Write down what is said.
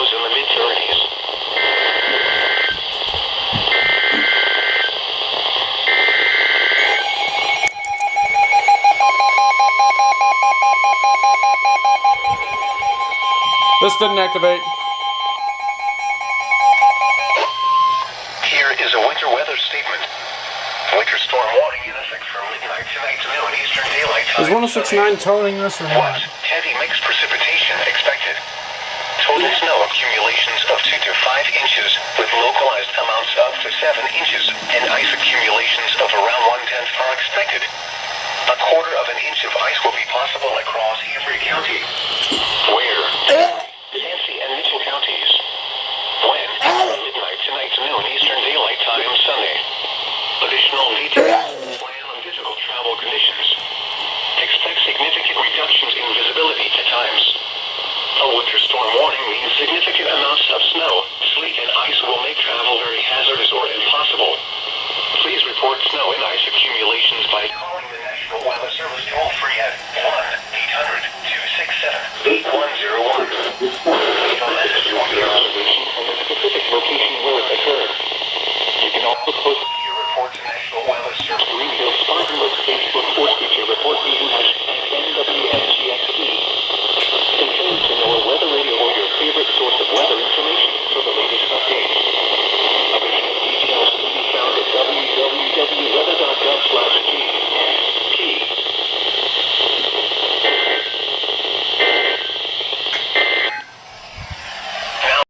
lows in the mid-30s. This didn't activate. Here is a winter weather statement. Winter storm warning in effect from midnight tonight to noon Eastern Daylight Time. Is 169 toning this or not? Heavy mixed precipitation expected. Total snow accumulations of 2 to 5 inches, with localized amounts up to 7 inches, and ice accumulations of around 1/10 are expected. A quarter of an inch of ice will be possible across every county. Where? Yancey and Mitchell counties. When? Midnight tonight to noon Eastern Daylight Time Sunday. Additional details. Plan on difficult travel conditions. Expect significant reductions in visibility at times. A winter storm warning means significant amounts of snow, sleet, and ice will make travel very hazardous or impossible. Please report snow and ice accumulations by